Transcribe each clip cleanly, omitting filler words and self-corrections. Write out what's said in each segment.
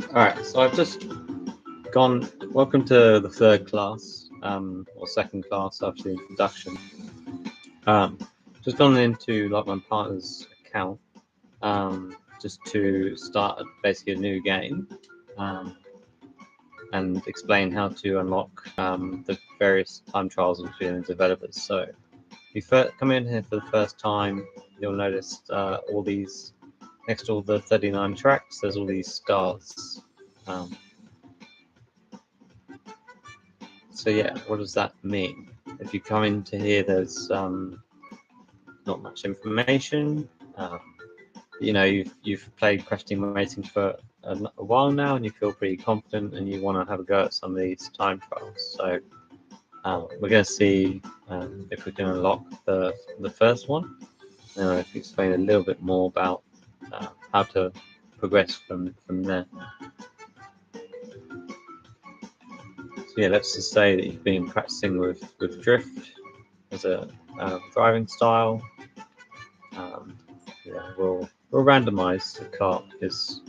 Alright, so I've just gone. Welcome to the third class, or second class after the introduction. Just gone into like my partner's account, just to start basically a new game, and explain how to unlock the various time trials between the developers. So, if you come in here for the first time, you'll notice all these next to all the 39 tracks. There's all these stars. So yeah, what does that mean? If you come into here, there's not much information. You know, you've played Crash Team Racing for a while now, and you feel pretty confident, and you want to have a go at some of these time trials. So we're going to see if we can unlock the first one, and I'll explain a little bit more about how to progress from there. So yeah, let's just say that you've been practicing with drift as a driving style. Yeah, we'll randomize the car because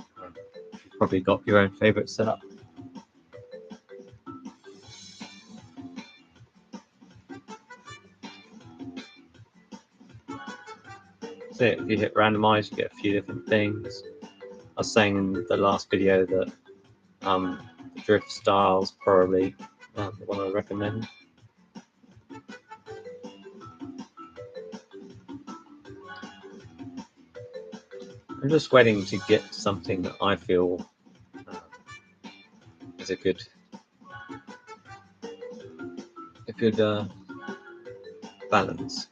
you've probably got your own favorite setup. So if you hit randomize, you get a few different things. I was saying in the last video that the drift style's probably the one I recommend. I'm just waiting to get something that I feel is a good balance.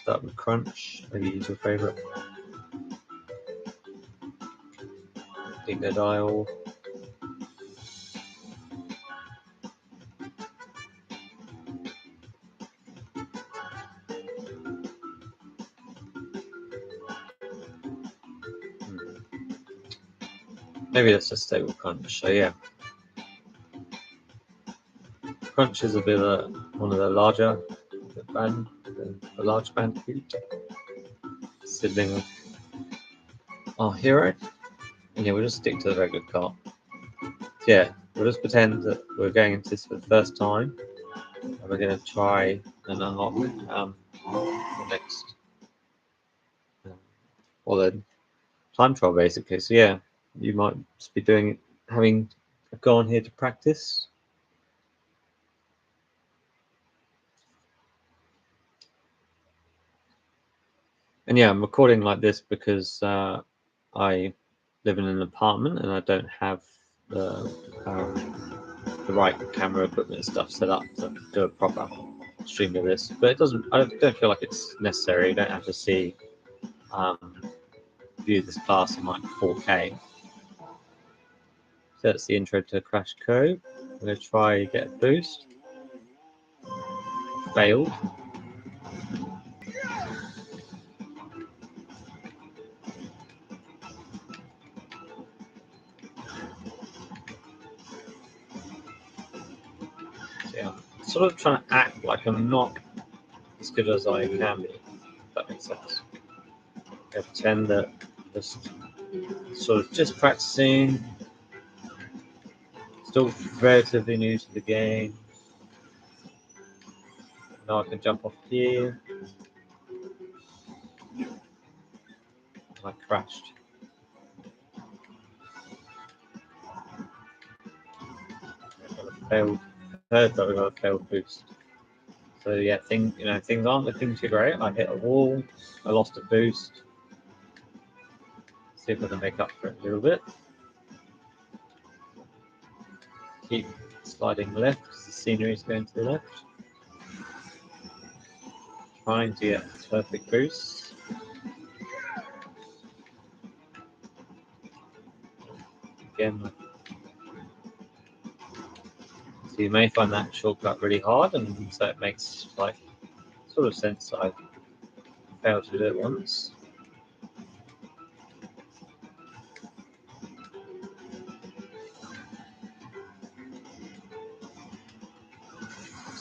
Start with crunch. Maybe use your favorite. Dingo dial. Maybe let's just stay with crunch. So yeah, crunch is a bit of one of the larger the large Bandicoot, sibling of our hero. And yeah, we'll just stick to the regular car. Yeah, we'll just pretend that we're going into this for the first time, and we're going to try and unlock the next, or the time trial basically. So yeah, you might just be having a go on here to practice. And yeah, I'm recording like this because I live in an apartment and I don't have the right camera equipment and stuff set up to do a proper stream of this. But it doesn't. I don't feel like it's necessary. You don't have to see view this class in like 4K. So that's the intro to Crash Code. I'm going to try get a boost. Failed. So yeah, I'm sort of trying to act like I'm not as good as I can be, if that makes sense. I pretend that just sort of just practicing, still relatively new to the game. Now I can jump off here. I crashed. Failed. Heard that we got a failed boost. So yeah, things aren't looking too great. I hit a wall. I lost a boost. See if I can make up for it a little bit. Keep sliding left because the scenery is going to the left. Trying to get a perfect boost. Again. So you may find that shortcut really hard, and so it makes like sort of sense that I failed to do it once.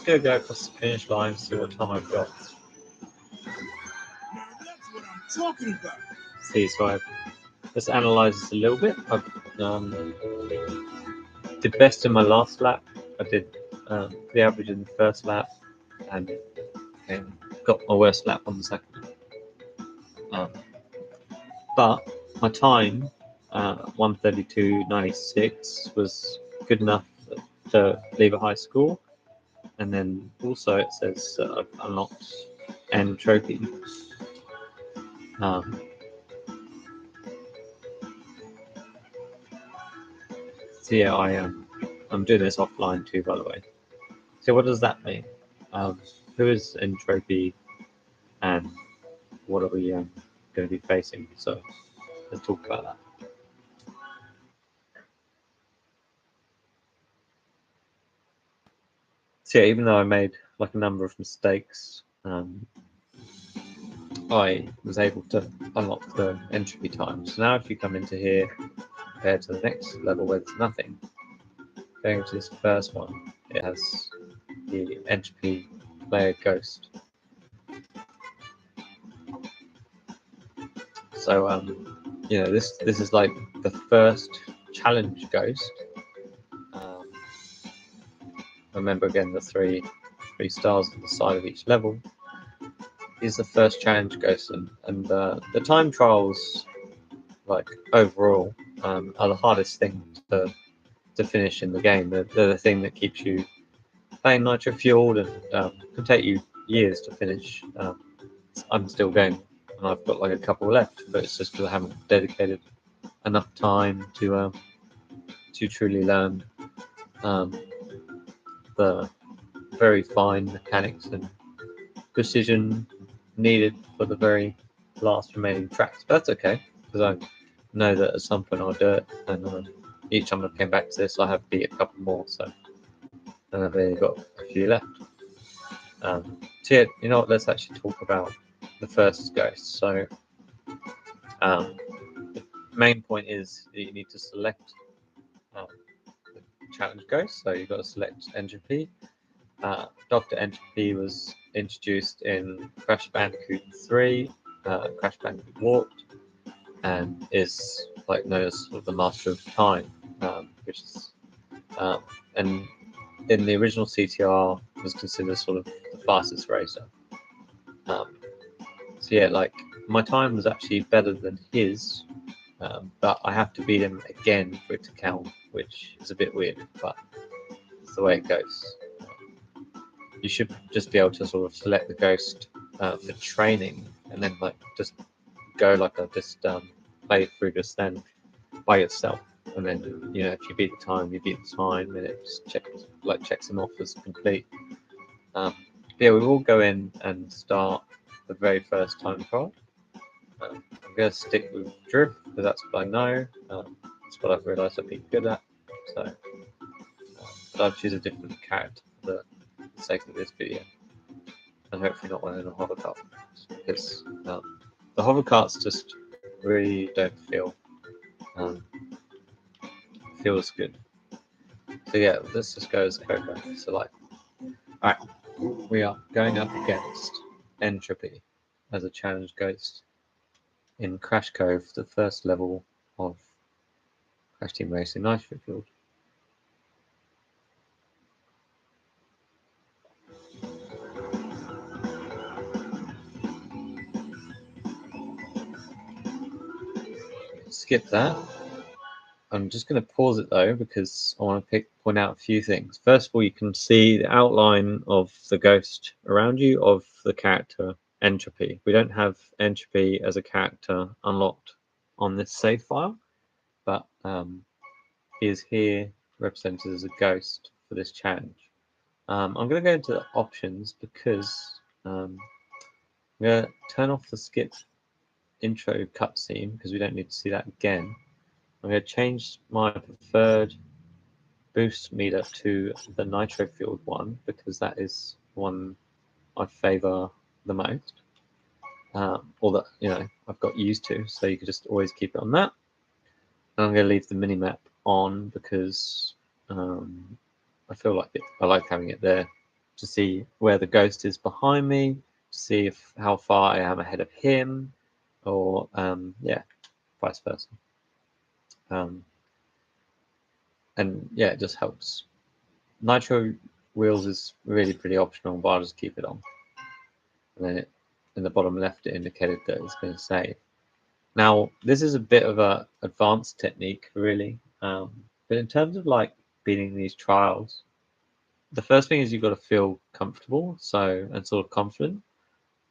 Go across the finish line, see what time I've got. talking about? See, so I've just analysed this a little bit. I've did best in my last lap. I did the average in the first lap, and got my worst lap on the second. But my time, 1:32.96, was good enough to leave a high score. And then also it says I've unlocked N.Tropy. So yeah, I'm doing this offline too, by the way. So what does that mean? Who is N.Tropy, and what are we going to be facing? So let's talk about that. So yeah, even though I made like a number of mistakes, I was able to unlock the N.Tropy time. So now if you come into here, compared to the next level where there's nothing, going to this first one, it has the N.Tropy player ghost. So you know, this is like the first challenge ghost. Remember again the three stars on the side of each level is the first challenge ghost, and the time trials, like overall, are the hardest thing to finish in the game. They're the thing that keeps you playing Nitro Fueled, and can take you years to finish. I'm still going, and I've got like a couple left, but it's just because I haven't dedicated enough time to truly learn the very fine mechanics and precision needed for the very last remaining tracks. But that's okay, because I know that at some point I'll do it, and each time I came back to this, I have beat a couple more, so I've only got a few left. So yeah, you know what, let's actually talk about the first ghost. So the main point is that you need to select the challenge ghost. So you've got to select N.Tropy. Dr. N.Tropy was introduced in Crash Bandicoot 3, Crash Bandicoot Warped, and is like known as sort of the master of time, which is and in the original CTR was considered sort of the fastest racer. So yeah, like my time was actually better than his, but I have to beat him again for it to count, which is a bit weird, but it's the way it goes. You should just be able to sort of select the ghost for training, and then like just go like a play through just then by yourself, and then you know if you beat the time, you beat the time, and it just checks them off as complete. Yeah, we will go in and start the very first time trial. I'm going to stick with drift because that's what I know. That's what I've realised I've been good at. So, but I'll choose a different character for the sake of this video, and hopefully not one in a hover cart, because the hover carts just really don't feels good. So yeah, let's just go as Coco. So like, all right, we are going up against N.Tropy as a challenge ghost in Crash Cove, the first level of Crash Team Racing Nitro Fueled. Skip that. I'm just going to pause it though, because I want to point out a few things. First of all, you can see the outline of the ghost around you of the character N.Tropy. We don't have N.Tropy as a character unlocked on this save file, but he is here represented as a ghost for this challenge. I'm going to go into the options because I'm going to turn off the skip intro cutscene because we don't need to see that again. I'm going to change my preferred boost meter to the Nitro Fueled one because that is one I favour the most, or that I've got used to. So you can just always keep it on that. And I'm going to leave the minimap on because I feel like I like having it there to see where the ghost is behind me, to see how far I am ahead of him, or yeah, vice versa. And yeah, it just helps. Nitro wheels is really pretty optional, but I'll just keep it on. And then in the bottom left, it indicated that it's going to save. Now, this is a bit of a advanced technique, really. But in terms of like beating these trials, the first thing is you've got to feel comfortable, and sort of confident.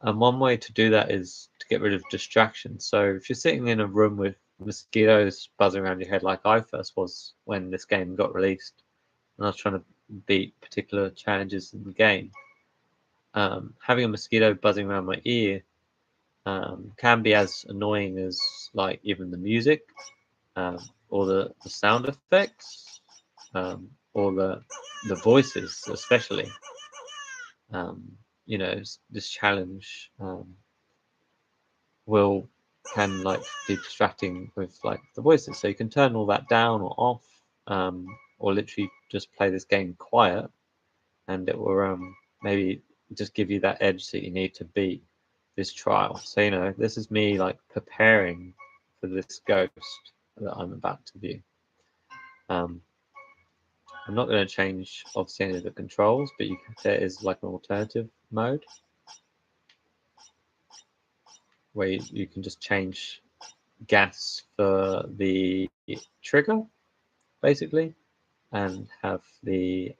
And one way to do that is to get rid of distractions. So if you're sitting in a room with mosquitoes buzzing around your head, like I first was when this game got released, and I was trying to beat particular challenges in the game, having a mosquito buzzing around my ear can be as annoying as like even the music, or the sound effects, or the voices, especially. You know, this challenge will can like be distracting with like the voices, so you can turn all that down or off, or literally just play this game quiet, and it will maybe just give you that edge that you need to beat this trial. So you know, this is me like preparing for this ghost that I'm about to view. I'm not going to change obviously any of the controls, but there is like an alternative mode where you can just change gas for the trigger, basically, and have the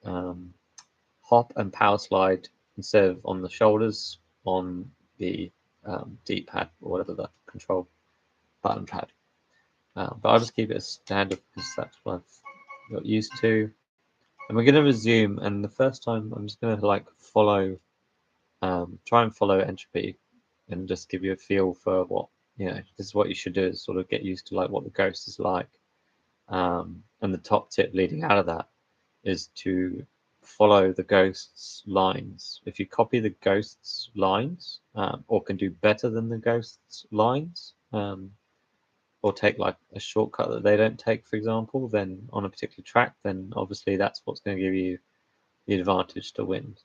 hop and power slide instead of on the shoulders on the D-pad or whatever the control button pad. But I'll just keep it as standard because that's what I've got used to. And we're going to resume, and the first time I'm just going to like follow, try and follow N.Tropy, and just give you a feel for what, you know, this is what you should do, is sort of get used to like what the ghost is like. And the top tip leading out of that is to follow the ghost's lines. If you copy the ghost's lines, or can do better than the ghost's lines, or take like a shortcut that they don't take, for example, then on a particular track, then obviously that's what's going to give you the advantage to win.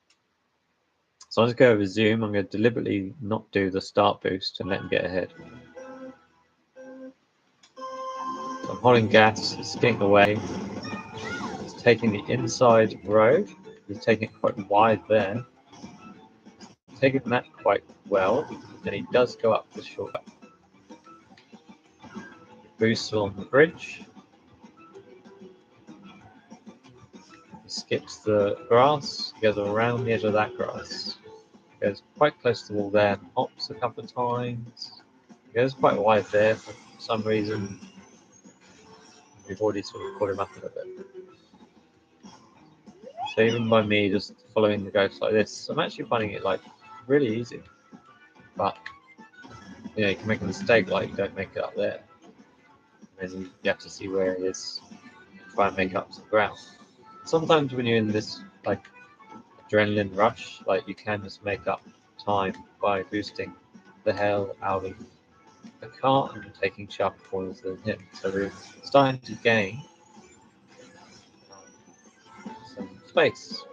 So I'm just going to resume. I'm going to deliberately not do the start boost and let him get ahead. So I'm holding gas, it's getting away. It's taking the inside road. He's taking it quite wide there. He's taking that quite well. Then he does go up the shortcut. Boosts along the bridge. He skips the grass. He goes around the edge of that grass. He goes quite close to the wall there. Hops a couple of times. He goes quite wide there for some reason. We've already sort of caught him up a little bit. So even by me just following the ghost like this, I'm actually finding it like really easy. But you know, you can make a mistake like you don't make it up there. And then you have to see where it is, try and make up some ground. Sometimes when you're in this like adrenaline rush, like you can just make up time by boosting the hell out of the car and taking sharper corners than him. So we're starting to gain some space.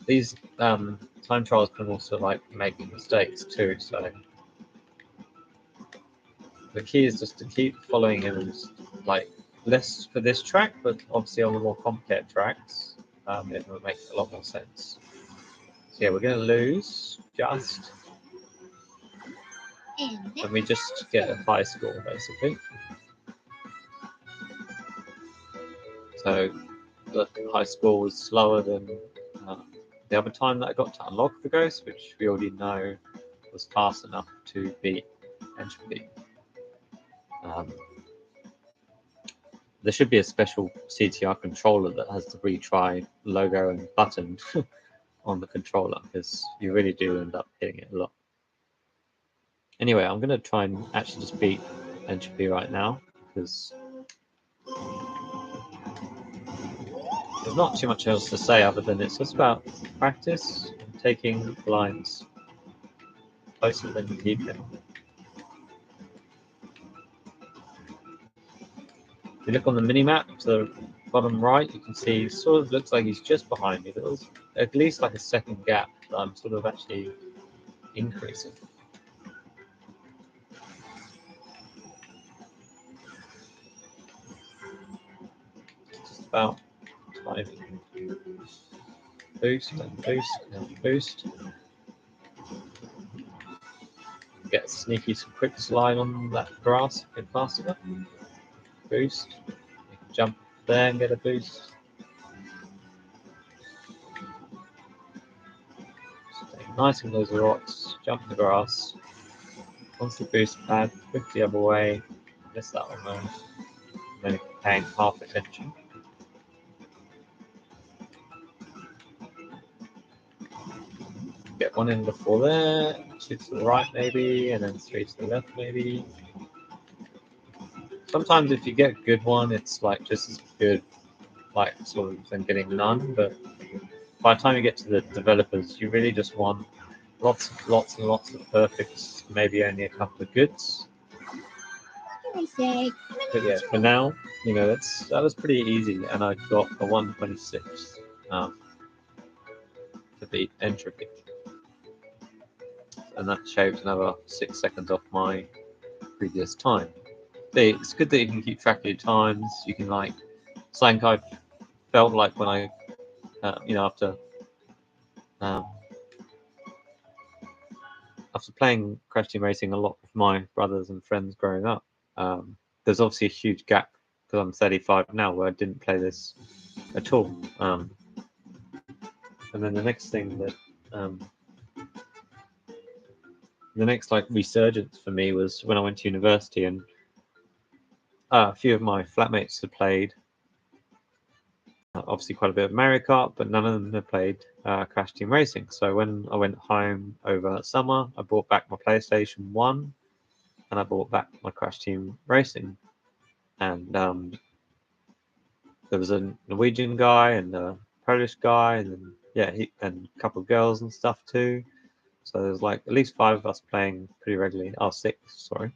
These time trials can also like make mistakes too, so the key is just to keep following him, and just, like, less for this track, but obviously on the more complicated tracks, it will make a lot more sense. So yeah, we're going to lose just, and we just get a high score basically. So the high score was slower than the other time that I got to unlock the ghost, which we already know was fast enough to beat N.Tropy. There should be a special CTR controller that has the retry logo and button on the controller, because you really do end up hitting it a lot. Anyway, I'm going to try and actually just beat N.Tropy right now, because there's not too much else to say other than it's just about practice and taking lines closer than you keep them. If you look on the mini-map to the bottom right, you can see sort of looks like he's just behind me. There's at least like a second gap that I'm sort of actually increasing. Just about timing. Boost and boost and boost. Get a sneaky quick slide on that grass a bit faster. Boost. You can jump there and get a boost. Stay nice and close to the rocks. Jump the grass. Once the boost pad, quick the other way. Miss that one there. And then paying half attention. Get one in before there, two to the right maybe, and then three to the left maybe. Sometimes if you get a good one, it's like just as good, like sort of than getting none. But by the time you get to the developers, you really just want lots and lots of perfects, maybe only a couple of goods. But yeah, for now, you know, that was pretty easy, and I got a 126 to beat N.Tropy. And that shaved another 6 seconds off my previous time. It's good that you can keep track of your times. You can like, something I felt like when I, you know, after playing Crash Team Racing a lot with my brothers and friends growing up, there's obviously a huge gap because I'm 35 now where I didn't play this at all. And then the next thing that, the next like resurgence for me was when I went to university, and a few of my flatmates had played obviously quite a bit of Mario Kart, but none of them had played Crash Team Racing. So when I went home over summer, I brought back my PlayStation 1 and I brought back my Crash Team Racing. And there was a Norwegian guy and a Polish guy, and then, yeah, and a couple of girls and stuff too. So there's like at least 5 of us playing pretty regularly. Oh, 6, sorry.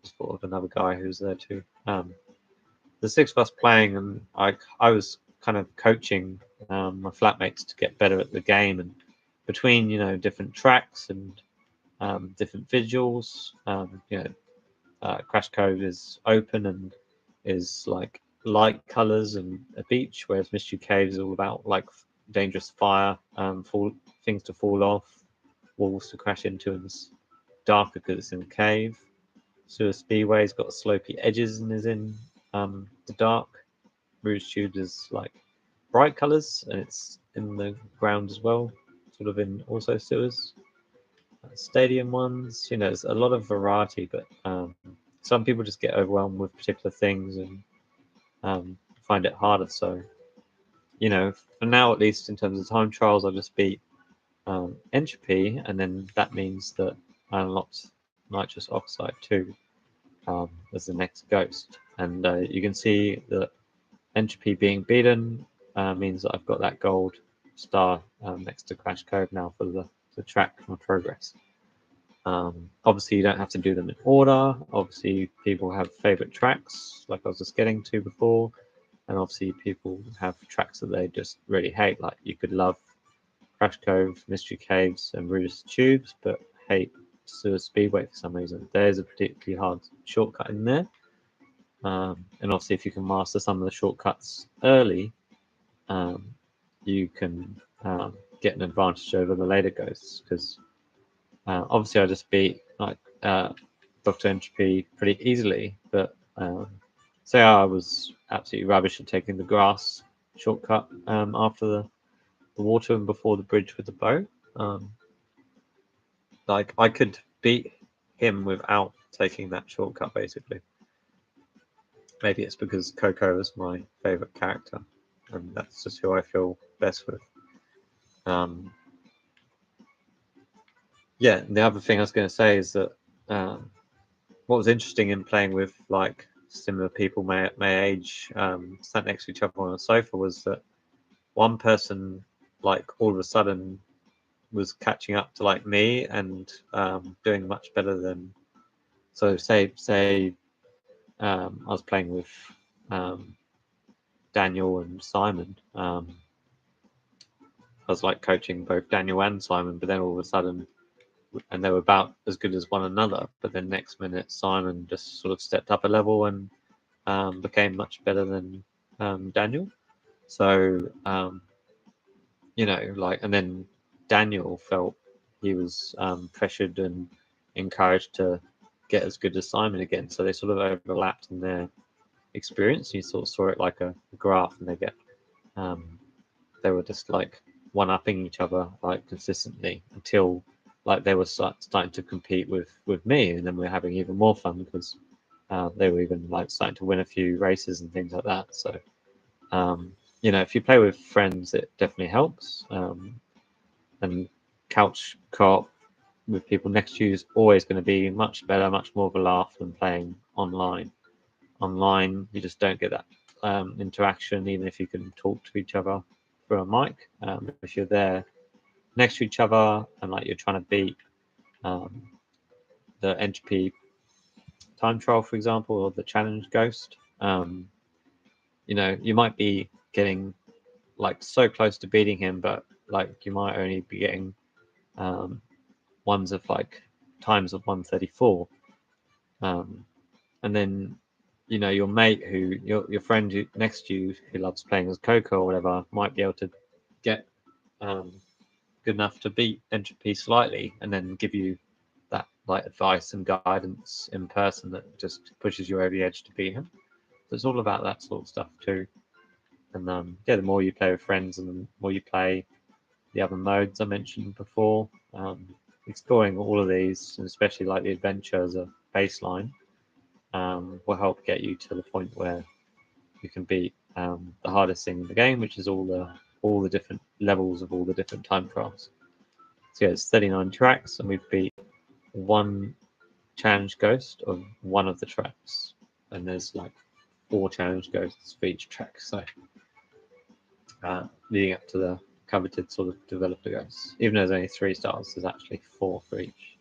Just thought of another guy who was there too. The 6 of us playing, and I was kind of coaching my flatmates to get better at the game, and between, you know, different tracks and different visuals, you know, Crash Cove is open and is like light colors and a beach, whereas Mystery Cave is all about like dangerous fire, things to fall off, walls to crash into, and it's darker because it's in a cave. Sewer Speedway's got slopey edges and is in the dark. Rouge Tube is like bright colors and it's in the ground as well, sort of in also sewers. Stadium ones, you know, there's a lot of variety, but some people just get overwhelmed with particular things and find it harder. So, you know, for now at least in terms of time trials, I'll just beat N.Tropy, and then that means that I unlocked nitrous oxide too as the next ghost. And you can see that N.Tropy being beaten means that I've got that gold star next to Crash Cove now for the track my progress. Obviously, you don't have to do them in order. Obviously, people have favorite tracks, like I was just getting to before, and obviously, people have tracks that they just really hate. Like you could love Crash Cove, Mystery Caves, and Rouge Tubes, but hate Sewer Speedway for some reason. There's a particularly hard shortcut in there. And obviously, if you can master some of the shortcuts early, you can get an advantage over the later ghosts. Because obviously, I just beat like Dr. N.Tropy pretty easily, but say I was absolutely rubbish at taking the grass shortcut after the water and before the bridge with the boat. Like I could beat him without taking that shortcut, basically. Maybe it's because Coco is my favorite character, and that's just who I feel best with. Yeah, the other thing I was going to say is that what was interesting in playing with like similar people my age sat next to each other on a sofa was that one person like all of a sudden was catching up to like me and doing much better than. So say I was playing with Daniel and Simon. I was like coaching both Daniel and Simon, but then all of a sudden, and they were about as good as one another. But then next minute, Simon just sort of stepped up a level and became much better than Daniel. So like, and then Daniel felt he was pressured and encouraged to get as good as Simon again. So they sort of overlapped in their experience. You sort of saw it like a graph, and they were just like one-upping each other like consistently until like they were starting to compete with me, and then we were having even more fun because they were even like starting to win a few races and things like that. So if you play with friends, it definitely helps. And couch co-op with people next to you is always going to be much better, much more of a laugh than playing online. Online, you just don't get that interaction, even if you can talk to each other through a mic. If you're there next to each other and like you're trying to beat the N.Tropy time trial, for example, or the challenge ghost, you might be getting like so close to beating him, but like you might only be getting ones of like times of 134, and then your mate your friend next to you who loves playing as Coco or whatever might be able to get good enough to beat N.Tropy slightly, and then give you that like advice and guidance in person that just pushes you over the edge to beat him. So it's all about that sort of stuff too. And the more you play with friends and the more you play the other modes I mentioned before, exploring all of these, and especially like the adventure as a baseline, will help get you to the point where you can beat the hardest thing in the game, which is all the different levels of all the different time trials. So yeah, it's 39 tracks, and we've beat one challenge ghost of one of the tracks, and there's like 4 challenge ghosts for each track. So leading up to the coveted sort of developer ghosts, even though there's only 3 stars, there's actually 4 for each.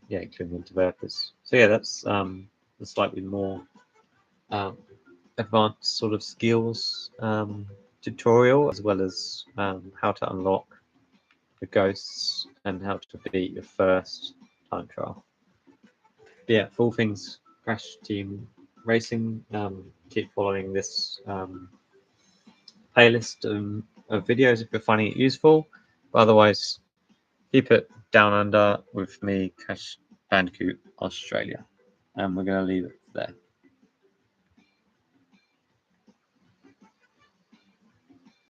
Including the developers. So yeah, that's the slightly more advanced sort of skills tutorial, as well as how to unlock the ghosts and how to beat your first time trial. But yeah, for all things Crash Team Racing, keep following this playlist of videos if you're finding it useful. But otherwise, keep it down under with me, Crash Bandicoot Australia. And we're going to leave it there.